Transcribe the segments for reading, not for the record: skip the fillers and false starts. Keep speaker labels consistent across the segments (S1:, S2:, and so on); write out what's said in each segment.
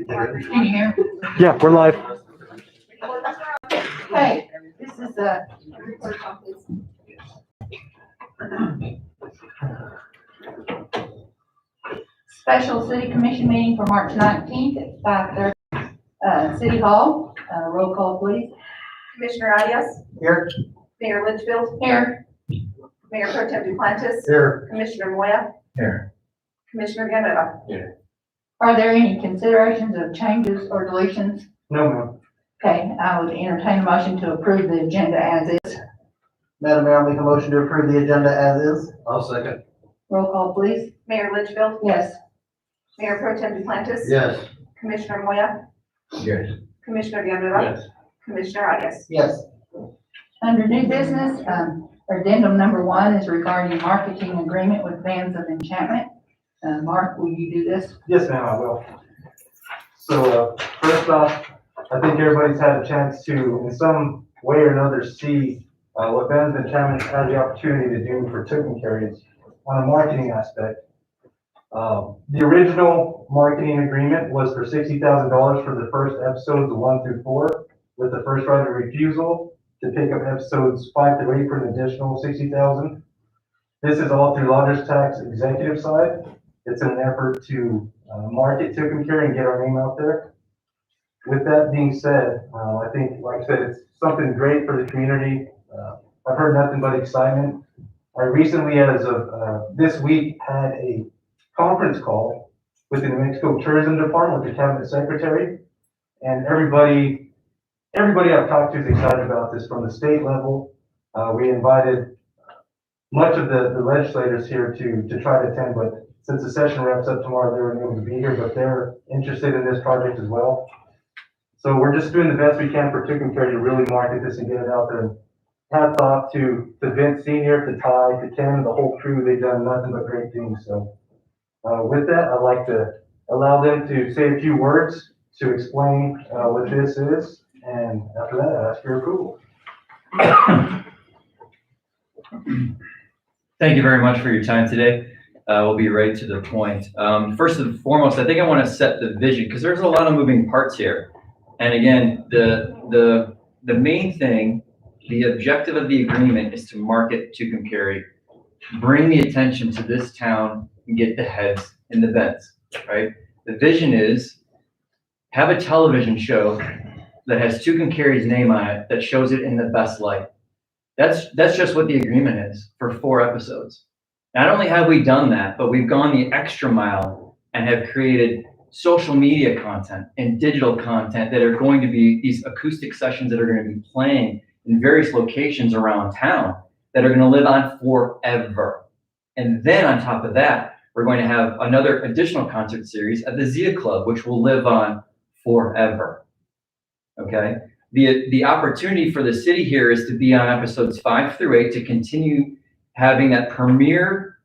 S1: Can you hear?
S2: Yeah, we're live.
S1: Hey, this is special city commission meeting for March 19th at 5:30, City Hall. Roll call, please.
S3: Commissioner Arias?
S2: Here.
S3: Mayor Litchfield?
S1: Here.
S3: Mayor Pro Tem Duplantis?
S2: Here.
S3: Commissioner Moya?
S2: Here.
S3: Commissioner Gamera?
S1: Are there any considerations of changes or deletions?
S2: No, ma'am.
S1: Okay, I would entertain a motion to approve the agenda as is.
S4: Madam Mayor, I'll make a motion to approve the agenda as is.
S2: I'll second.
S1: Roll call, please.
S3: Mayor Litchfield?
S1: Yes.
S3: Mayor Pro Tem Duplantis?
S2: Yes.
S3: Commissioner Moya?
S2: Yes.
S3: Commissioner Gamera? Commissioner Arias?
S4: Yes.
S1: Under new business, addendum number 1 is regarding marketing agreement with Bands of Enchantment. Mark, will you do this?
S2: Yes, ma'am, I will. So, first off, I think everybody's had a chance to, in some way or another, see what Bands of Enchantment had the opportunity to do for Tucumcari on a marketing aspect. The original marketing agreement was for $60,000 for the first episodes 1 through 4, with the first right of refusal to pick up episodes 5 through 8 for an additional $60,000. This is all through Lodgers Tax executive side. It's in an effort to market Tucumcari and get our name out there. With that being said, I think, like I said, it's something great for the community. I've heard nothing but excitement. I recently, as of this week, had a conference call with the New Mexico Tourism Department with the cabinet secretary, and everybody I've talked to is excited about this from the state level. We invited much of the legislators here to try to attend, but since the session wraps up tomorrow, they weren't able to be here, but they're interested in this project as well. So we're just doing the best we can for Tucumcari to really market this and get it out there. And hats off to Vince Senior, to Ty, to Ken, the whole crew. They've done nothing but great things. So with that, I'd like to allow them to say a few words to explain what this is. And after that, I ask your approval.
S5: Thank you very much for your time today. We'll be right to the point. First and foremost, I think I want to set the vision because there's a lot of moving parts here. And again, the main thing, the objective of the agreement is to market Tucumcari, bring the attention to this town and get the heads in the beds, right? The vision is have a television show that has Tucumcari's name on it that shows it in the best light. That's just what the agreement is for 4 episodes. Not only have we done that, but we've gone the extra mile and have created social media content and digital content that are going to be these acoustic sessions that are going to be playing in various locations around town that are going to live on forever. And then on top of that, we're going to have another additional concert series at the Zia Club, which will live on forever. Okay? The opportunity for the city here is to be on episodes 5 through 8 to continue having that premier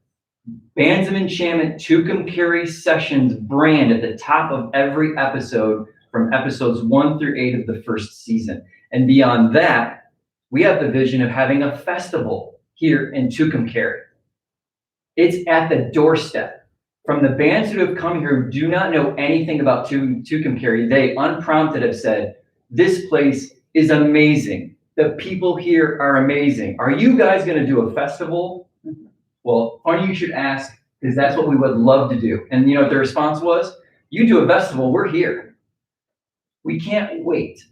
S5: Bands of Enchantment Tucumcari Sessions brand at the top of every episode from episodes 1 through 8 of the first season. And beyond that, we have the vision of having a festival here in Tucumcari. It's at the doorstep. From the bands who have come here who do not know anything about Tucumcari, they unprompted have said, this place is amazing. The people here are amazing. Are you guys going to do a festival? Well, funny you should ask, because that's what we would love to do. And you know what the response was? You do a festival, we're here. We can't wait.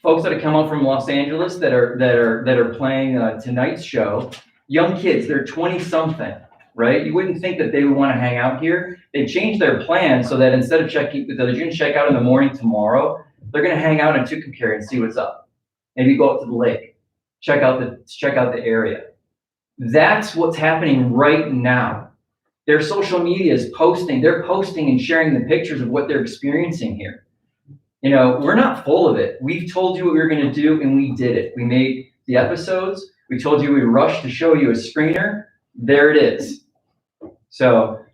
S5: Folks that have come up from Los Angeles that are playing tonight's show, young kids, they're 20-something, right? You wouldn't think that they would want to hang out here. They changed their plans so that instead of they're going to check out in the morning tomorrow, they're going to hang out in Tucumcari and see what's up. Maybe go up to the lake, check out the area. That's what's happening right now. Their social media is posting. They're posting and sharing the pictures of what they're experiencing here. You know, we're not full of it. We've told you what we were going to do, and we did it. We made the episodes. We told you we rushed to show you a screener. There it is. So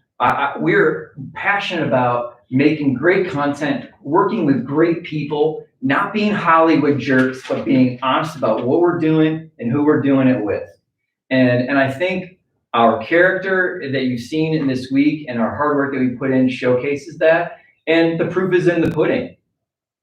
S5: we're passionate about making great content, working with great people, not being Hollywood jerks, but being honest about what we're doing and who we're doing it with. And I think our character that you've seen in this week and our hard work that we put in showcases that. And the proof is in the pudding.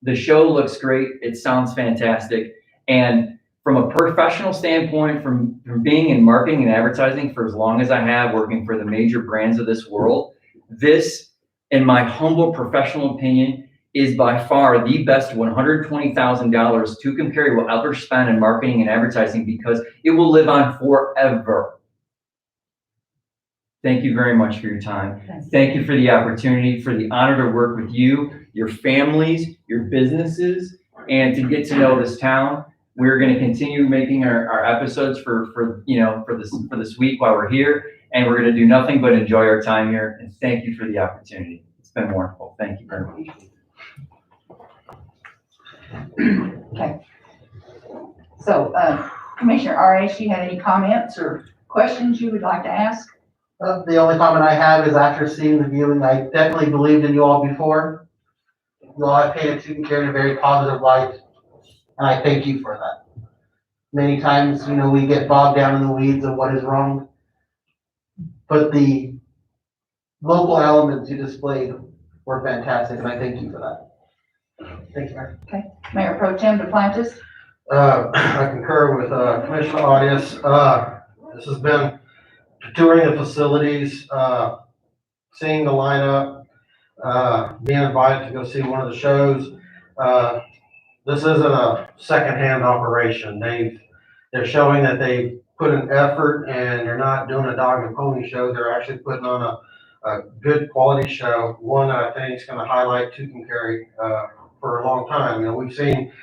S5: The show looks great. It sounds fantastic. And from a professional standpoint, from being in marketing and advertising for as long as I have, working for the major brands of this world, this, in my humble professional opinion, is by far the best $120,000 Tucumcari Carry will ever spend in marketing and advertising because it will live on forever. Thank you very much for your time. Thank you for the opportunity, for the honor to work with you, your families, your businesses, and to get to know this town. We're going to continue making our episodes for this week while we're here, and we're going to do nothing but enjoy our time here. And thank you for the opportunity. It's been wonderful. Thank you very much.
S1: Okay. So, Commissioner Arias, you had any comments or questions you would like to ask?
S4: The only comment I have is after seeing the viewing, I definitely believed in you all before. You all have painted Tucumcari in a very positive light, and I thank you for that. Many times, we get bogged down in the weeds of what is wrong, but the local elements you displayed were fantastic, and I thank you for that. Thank you, Mayor.
S1: Mayor Pro Tem Duplantis?
S6: I concur with Commissioner Arias. This has been touring the facilities, seeing the lineup, being invited to go see one of the shows. This isn't a secondhand operation. They're showing that they put an effort and they're not doing a dog and pony show. They're actually putting on a good quality show, one that I think is going to highlight Tucumcari for a long time. We've seen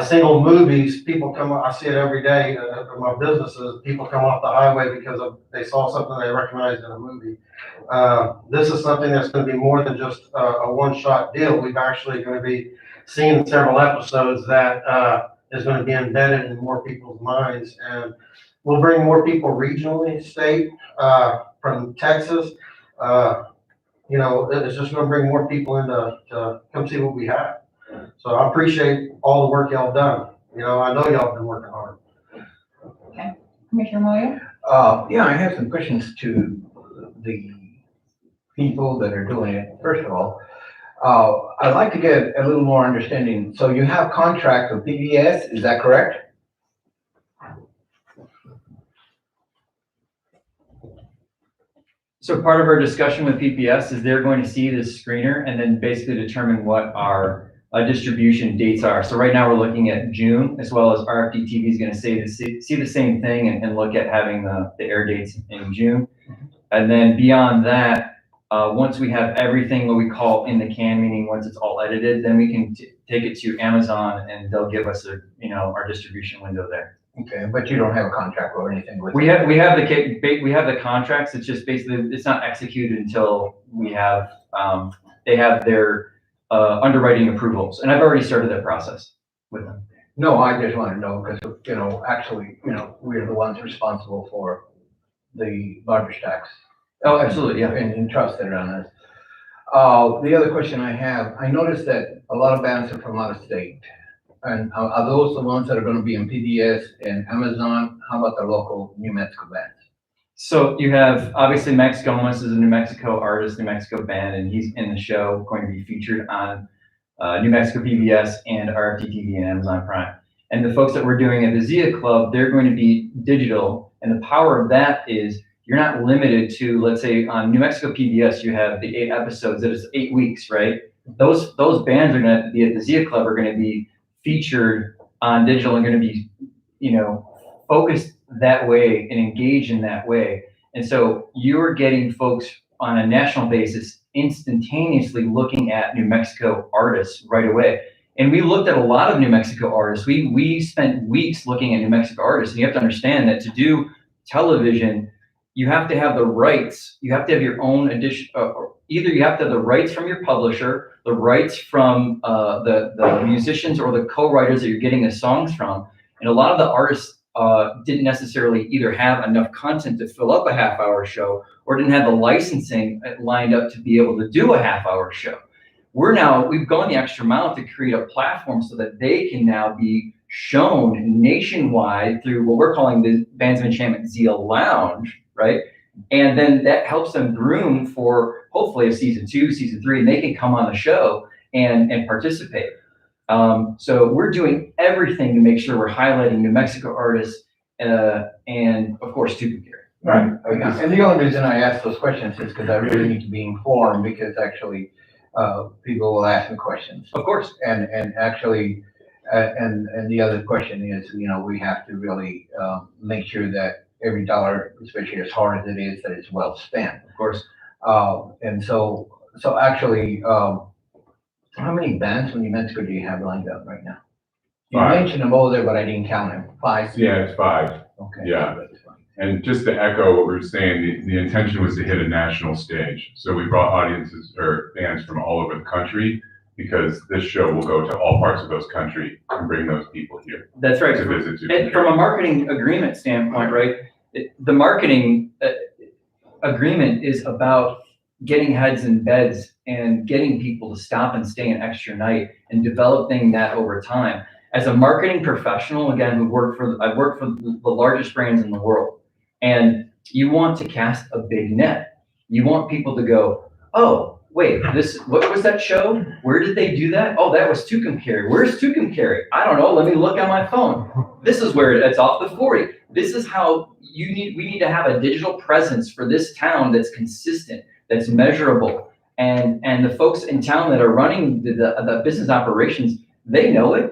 S6: single movies, people come, I see it every day in my businesses, people come off the highway because they saw something they recognized in a movie. This is something that's going to be more than just a one-shot deal. We've actually going to be seeing several episodes that is going to be embedded in more people's minds, and we'll bring more people regionally, state, from Texas. It's just going to bring more people in to come see what we have. So I appreciate all the work y'all done. I know y'all have been working hard.
S1: Commissioner Moya?
S7: Yeah, I have some questions to the people that are doing it. First of all, I'd like to get a little more understanding. So you have contract with PBS, is that correct?
S5: So part of our discussion with PPS is they're going to see this screener and then basically determine what our distribution dates are. So right now we're looking at June, as well as RFD TV is going to see the same thing and look at having the air dates in June. And then beyond that, once we have everything what we call in the can, meaning once it's all edited, then we can take it to Amazon and they'll give us our distribution window there.
S7: Okay, but you don't have a contract or anything with
S5: We have the contracts. It's just basically it's not executed until we have they have their underwriting approvals, and I've already started that process with them.
S7: No, I just want to know because, actually, we're the ones responsible for the garbage tax.
S5: Oh, absolutely, yeah.
S7: And entrusted on us. The other question I have, I noticed that a lot of bands are from out of state. And are those the ones that are going to be in PBS and Amazon? How about the local New Mexico bands?
S5: So you have, obviously, Max Gomez is a New Mexico artist, New Mexico band, and he's in the show, going to be featured on New Mexico PBS and RFD TV and Amazon Prime. And the folks that we're doing at the Zia Club, they're going to be digital. And the power of that is you're not limited to, let's say, on New Mexico PBS, you have the 8 episodes, that is 8 weeks, right? Those bands are going to be at the Zia Club are going to be featured on digital and going to be, focused that way and engaged in that way. And so you're getting folks on a national basis instantaneously looking at New Mexico artists right away. And we looked at a lot of New Mexico artists. We spent weeks looking at New Mexico artists, and you have to understand that to do television, you have to have the rights. You have to have your own edition. Either you have to have the rights from your publisher, the rights from the musicians or the co-writers that you're getting the songs from. And a lot of the artists didn't necessarily either have enough content to fill up a half-hour show or didn't have the licensing lined up to be able to do a half-hour show. We've gone the extra mile to create a platform so that they can now be shown nationwide through what we're calling the Bands of Enchantment Zia Lounge, right? And then that helps them groom for hopefully a season 2, season 3, and they can come on the show and participate. So we're doing everything to make sure we're highlighting New Mexico artists, and of course, Tucumcari.
S7: Right, and the only reason I ask those questions is because I really need to be informed, because actually, people will ask me questions.
S5: Of course.
S7: And actually, and the other question is, we have to really, make sure that every dollar, especially as hard as it is, that it's well spent.
S5: Of course.
S7: And so actually, how many bands from New Mexico do you have lined up right now? You
S8: 5.
S7: mentioned them all there, but I didn't count them. 5?
S8: Yeah, it's 5.
S7: Okay.
S8: Yeah.
S7: That's fine.
S8: And just to echo what we were saying, the intention was to hit a national stage. So we brought audiences or fans from all over the country, because this show will go to all parts of those country and bring those people here
S5: That's right.
S8: to visit.
S5: And from a marketing agreement standpoint, right, the marketing agreement is about getting heads in beds and getting people to stop and stay an extra night and developing that over time. As a marketing professional, again, I've worked for the largest brands in the world, and you want to cast a big net. You want people to go, oh, wait, what was that show? Where did they do that? Oh, that was Tucumcari. Where's Tucumcari? I don't know. Let me look on my phone. This is where it's off the 40. This is how we need to have a digital presence for this town that's consistent, that's measurable. And the folks in town that are running the business operations, they know it.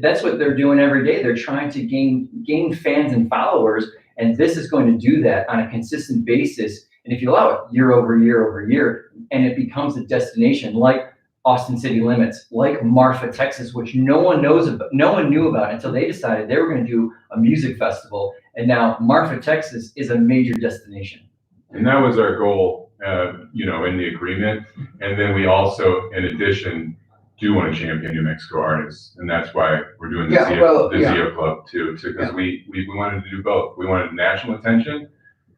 S5: That's what they're doing every day. They're trying to gain fans and followers. And this is going to do that on a consistent basis. And if you allow it year over year over year, and it becomes a destination like Austin City Limits, like Marfa, Texas, which no one knew about until they decided they were going to do a music festival. And now Marfa, Texas is a major destination.
S8: And that was our goal, in the agreement. And then we also, in addition, do want to champion New Mexico artists. And that's why we're doing the Zio Club too, because we wanted to do both. We wanted national attention,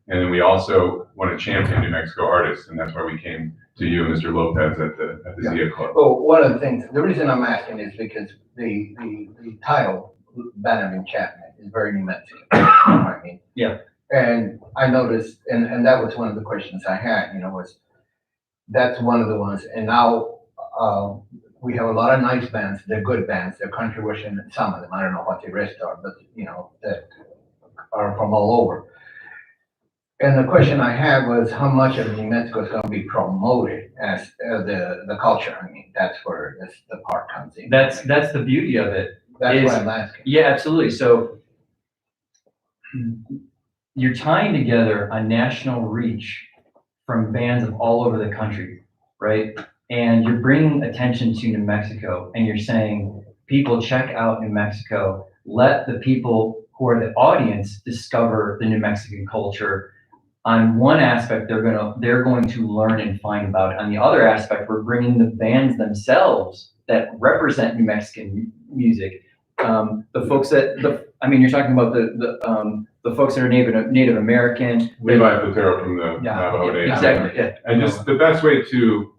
S8: and then we also want to champion New Mexico artists. And that's why we came to you, Mr. Lopez, at the Zio Club.
S7: Well, one of the things, the reason I'm asking is because the title, Band of Enchantment, is very New Mexico. I mean.
S5: Yeah.
S7: And I noticed, and that was one of the questions I had, was that's one of the ones. And now, we have a lot of nice bands. They're good bands. They're country western, some of them. I don't know what the rest are, but that are from all over. And the question I had was how much of New Mexico is going to be promoted as the culture. I mean, that's where the part comes in.
S5: That's the beauty of it.
S7: That's what I'm asking.
S5: Yeah, absolutely. So you're tying together a national reach from bands of all over the country, right? And you're bringing attention to New Mexico, and you're saying, people, check out New Mexico. Let the people who are the audience discover the New Mexican culture. On one aspect, they're going to learn and find about it. On the other aspect, we're bringing the bands themselves that represent New Mexican music. The folks you're talking about the folks that are Native American.
S8: Levi Platero from the Navajo Nation.
S5: Exactly. Yeah.
S8: And just the best way to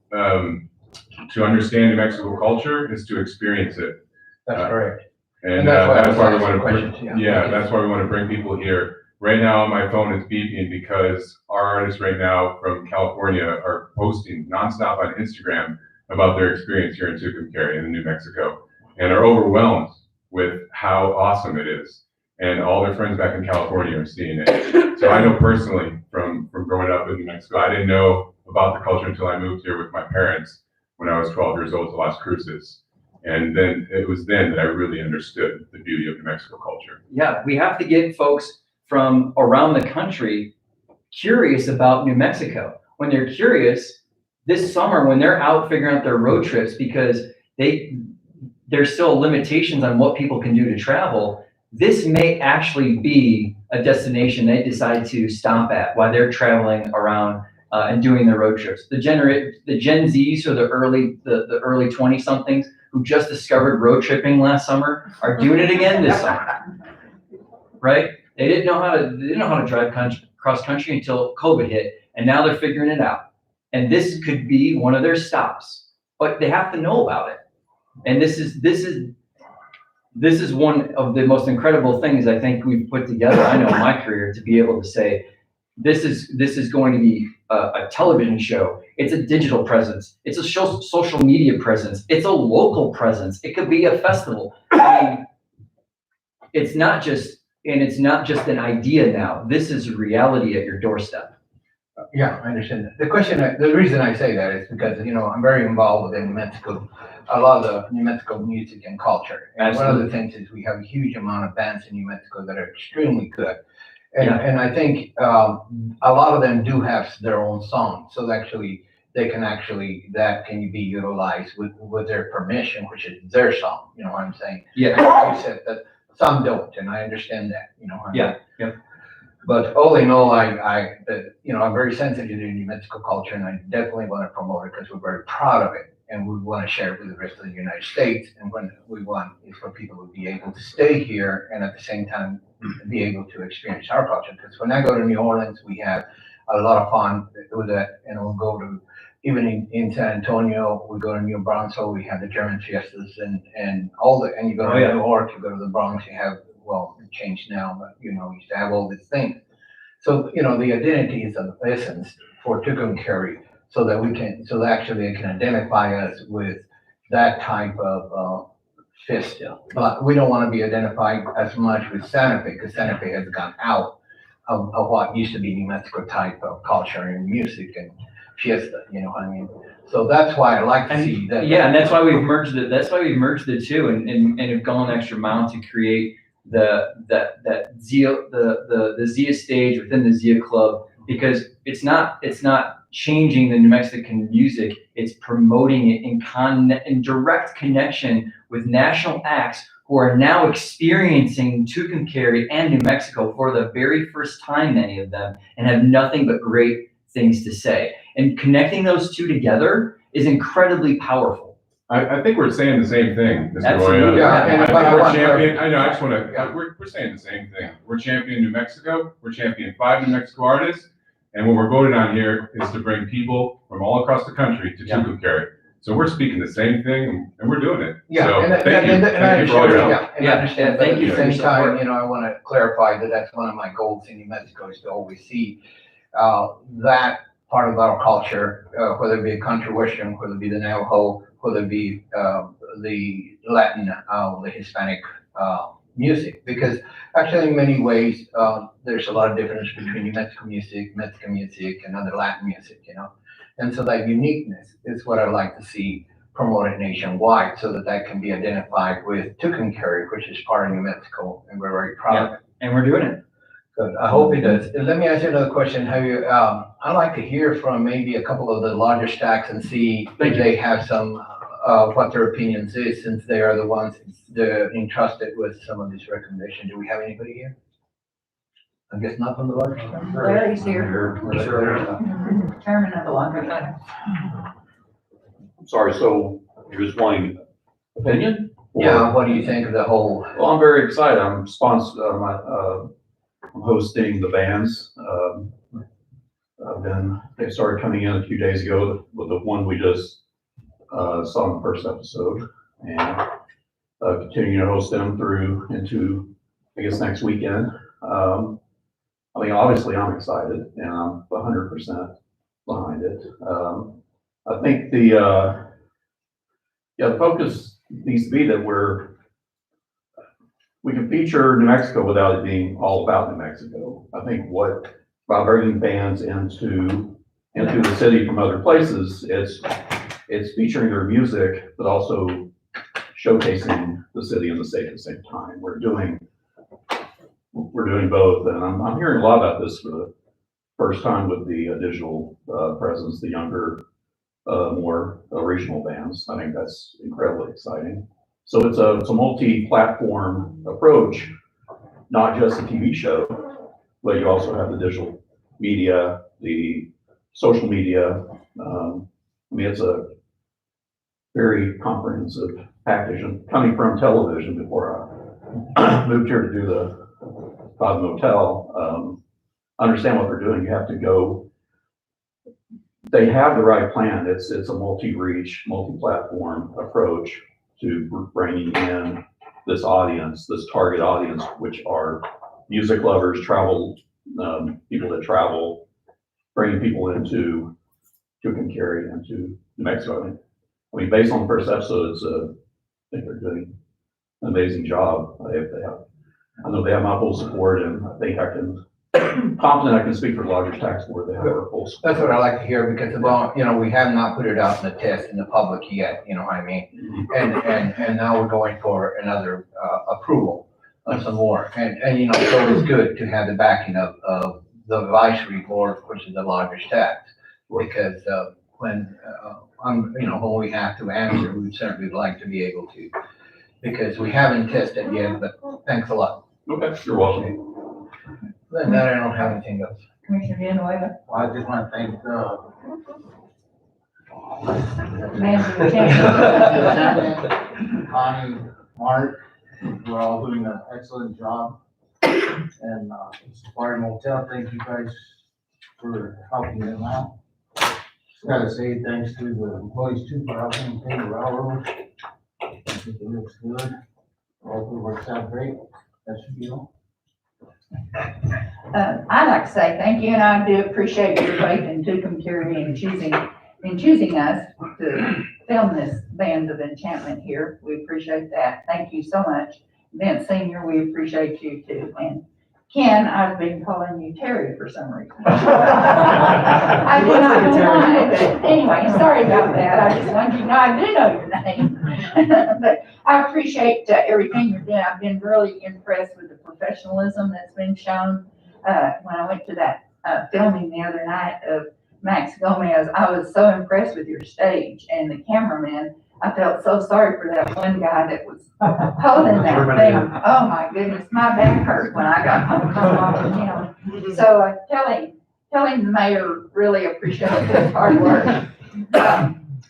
S8: understand New Mexico culture is to experience it.
S7: That's correct.
S8: And that's why we want to that's why we want to bring people here. Right now, my phone is beeping because our artists right now from California are posting nonstop on Instagram about their experience here in Tucumcari in New Mexico, and are overwhelmed with how awesome it is. And all their friends back in California are seeing it. So I know personally from growing up in New Mexico, I didn't know about the culture until I moved here with my parents when I was 12 years old to Las Cruces. And then it was then that I really understood the beauty of New Mexico culture.
S5: Yeah, we have to get folks from around the country curious about New Mexico. When they're curious, this summer, when they're out figuring out their road trips, because there's still limitations on what people can do to travel, this may actually be a destination they decide to stop at while they're traveling around and doing their road trips. The Gen Zs or the early 20-somethings who just discovered road tripping last summer are doing it again this summer, right? They didn't know how to drive cross country until COVID hit, and now they're figuring it out. And this could be one of their stops, but they have to know about it. And this is one of the most incredible things I think we've put together, I know in my career, to be able to say, this is going to be a television show. It's a digital presence. It's a social media presence. It's a local presence. It could be a festival. I mean, it's not just an idea now. This is reality at your doorstep.
S7: Yeah, I understand that. The reason I say that is because, you know, I'm very involved in New Mexico, a lot of the New Mexico music and culture. And one of the things is we have a huge amount of bands in New Mexico that are extremely good. And I think a lot of them do have their own songs. So that can be utilized with their permission, which is their song, you know what I'm saying?
S5: Yeah.
S7: You said that some don't, and I understand that, you know.
S5: Yeah.
S7: But all in all, you know, I'm very sensitive to New Mexico culture, and I definitely want to promote it because we're very proud of it, and we want to share it with the rest of the United States. And what we want is for people to be able to stay here and at the same time be able to experience our culture. Because when I go to New Orleans, we have a lot of fun with that, and we'll go to even in San Antonio, we go to New Braunfels, we have the German fiestas and you go to New York, you go to the Bronx, you have, well, it changed now, but you know, you used to have all these things. So, you know, the identity is of the essence for Tucumcari, so that actually they can identify us with that type of fiesta. But we don't want to be identified as much with Santa Fe, because Santa Fe has gone out of what used to be New Mexico type of culture and music and fiesta, you know what I mean? So that's why I like to see that.
S5: Yeah, and that's why we've merged it. That's why we've merged the two and have gone an extra mile to create the Zia stage within the Zia Club, because it's not changing the New Mexican music. It's promoting it in direct connection with national acts who are now experiencing Tucumcari and New Mexico for the very first time, many of them, and have nothing but great things to say. And connecting those two together is incredibly powerful.
S8: I think we're saying the same thing, Mr.
S5: Absolutely.
S8: Moya.
S7: Yeah,
S8: I think we're champion, I know, I
S7: Yeah.
S8: just wanna, we're saying the same thing. We're championing New Mexico, we're championing 5 New Mexico artists, and what we're voting on here is to bring people from all across the country to Tucumcari. So we're speaking the same thing, and we're doing it.
S7: Yeah,
S8: So,
S7: and
S8: thank you for all your help.
S7: I understand, but
S5: Thank
S7: at
S5: you
S7: the
S5: for your
S7: same time,
S5: support.
S7: you know, I want to clarify that that's one of my goals in New Mexico is to always see that part of our culture, whether it be a country Western, whether it be the Navajo, whether it be the Latin, the Hispanic music, because actually in many ways, there's a lot of difference between New Mexico music, Mexican music, and other Latin music, you know? And so that uniqueness is what I'd like to see promoted nationwide, so that can be identified with Tucumcari, which is part of New Mexico, and we're very proud of it.
S5: And we're doing it.
S7: Good, I hope it does. And let me ask you another question. Have you, I'd like to hear from maybe a couple of the larger stacks and see if they have some, what their opinions is, since they are the ones they're entrusted with some of these recommendations. Do we have anybody here? I guess not from the larger stack?
S1: Well, he's here. Chairman of the Laundry Fund.
S9: Sorry, so you're just wanting opinion?
S7: Yeah, what do you think of the whole?
S9: Well, I'm very excited. I'm I'm hosting the bands. They started coming in a few days ago with the one we just saw in the first episode, and continuing to host them through into, I guess, next weekend. I mean, obviously I'm excited and I'm 100% behind it. I think the focus needs to be that we can feature New Mexico without it being all about New Mexico. I think by bringing bands into the city from other places, it's featuring their music, but also showcasing the city and the state at the same time. We're doing both, and I'm hearing a lot about this for the first time with the digital presence, the younger, more regional bands. I think that's incredibly exciting. So it's a multi-platform approach, not just a TV show, but you also have the digital media, the social media. I mean, it's a very comprehensive package. And coming from television before I moved here to do the Cosmo Motel, understand what they're doing. You have to go. They have the right plan. It's a multi-reach, multi-platform approach to bringing in this audience, this target audience, which are music lovers, travel people that travel, bringing people into Tucumcari and to New Mexico. I mean, based on the first episodes, I think they're doing an amazing job. I know they have my full support, and I think confident I can speak for the Lodgers Tax Board. They have our full support.
S7: That's what I like to hear, because, well, you know, we have not put it out in the test in the public yet, you know what I mean? And now we're going for another, approval of some more. And, you know, it's always good to have the backing of the advisory board, which is the Lodgers Tax. Because, when we have to answer, we'd certainly like to be able to, because we haven't tested yet, but thanks a lot.
S9: Okay, you're welcome.
S7: Then I don't have anything else.
S1: Commissioner Villanueva?
S4: I just want to thank,
S1: Vans of Enchantment.
S4: Connie, Mark, we're all doing an excellent job. And, Safari Motel, thank you guys for helping them out. Just gotta say thanks to the employees too for helping pay the railroad. I think it looks good. All works out great. That should be all.
S1: I'd like to say thank you, and I do appreciate your faith in Tucumcari and choosing us to film this Bands of Enchantment here. We appreciate that. Thank you so much. Vince Senior, we appreciate you too. And Ken, I've been calling you Terry for some reason. I do not know why, but anyway, sorry about that. I just wanted you to know I do know your name. But I appreciate everything you're doing. I've been really impressed with the professionalism that's been shown. When I went to that filming the other night of Max Gomez, I was so impressed with your stage and the cameraman. I felt so sorry for that one guy that was holding that thing. Oh my goodness, my back hurt when I got home from watching him. So tell him the mayor really appreciates his hard work.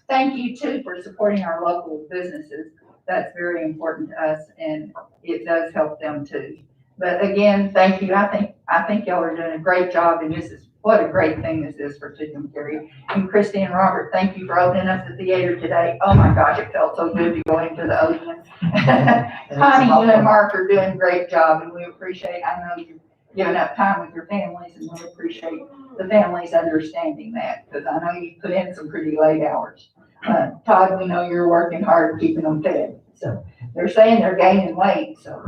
S1: Thank you too for supporting our local businesses. That's very important to us, and it does help them too. But again, thank you. I think y'all are doing a great job, and this is what a great thing this is for Tucumcari. And Christy and Robert, thank you for opening up the theater today. Oh my gosh, it felt so good to go into the audience. Connie, you and Mark are doing a great job, and we appreciate, I know you're giving up time with your families, and we appreciate the families understanding that, because I know you put in some pretty late hours. Todd, we know you're working hard keeping them fed. So they're saying they're gaining weight, so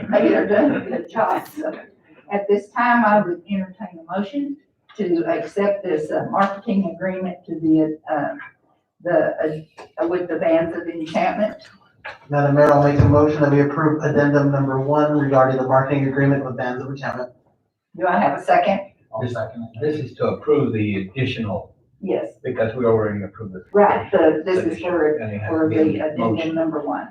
S1: maybe they're doing a good job. So at this time, I would entertain a motion to accept this marketing agreement to with the Bands of Enchantment.
S4: Madam Mayor, I'll make a motion that we approve addendum number 1 regarding the marketing agreement with Bands of Enchantment.
S1: Do I have a second?
S4: I'll second it.
S7: This is to approve the additional,
S1: Yes,
S7: because we already approved it.
S1: right. So this is for
S7: And it has
S1: the
S7: to be a
S1: addendum
S7: motion.
S1: number 1.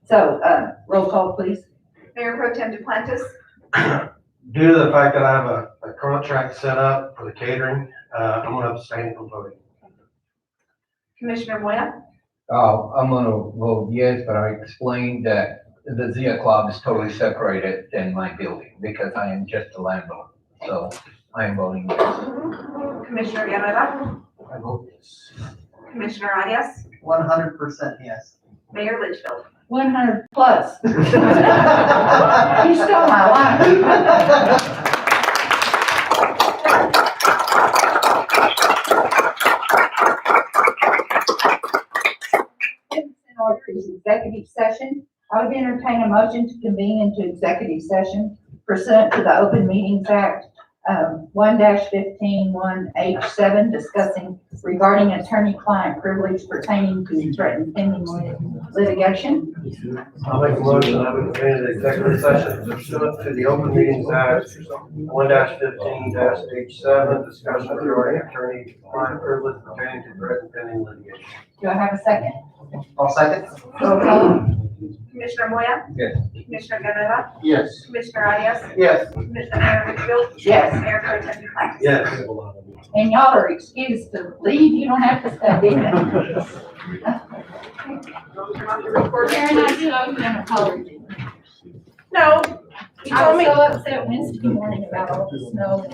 S1: So roll call, please.
S3: Mayor Pro Tem Duplantis,
S6: Due to the fact that I have a contract set up for the catering, I'm gonna abstain from voting.
S3: Commissioner Moya,
S7: I'm gonna vote yes, but I explained that the Zia Club is totally separated than my building, because I am just a landlord. So I am voting yes.
S3: Commissioner Villanueva,
S4: I vote yes.
S3: Commissioner Arias,
S4: 100% yes.
S3: Mayor Litchfield.
S1: 100 plus. You stole my line. In order for this executive session, I would entertain a motion to convene into executive session pursuant to the Open Meetings Act, 1-15-1H7, discussing regarding attorney-client privilege pertaining to threatened pending litigation.
S6: I'll make a motion that we convene an executive session pursuant to the Open Meetings Act 1-15-H7, discussion regarding attorney-client privilege pertaining to threatened pending litigation.
S1: Do I have a second?
S4: I'll second.
S1: Roll call.
S3: Commissioner Moya,
S7: Yes.
S3: Commissioner Villanueva,
S4: Yes.
S3: Commissioner Arias,
S4: Yes.
S3: Mayor Litchfield.
S1: Yes.
S3: Mayor Pro Tem Duplantis.
S6: Yes.
S1: And y'all are excused to leave. You don't have to stay. Karen, I do owe you an apology.
S3: No, you
S1: I
S3: told
S1: was
S3: me.
S1: so upset Wednesday morning about all the snow and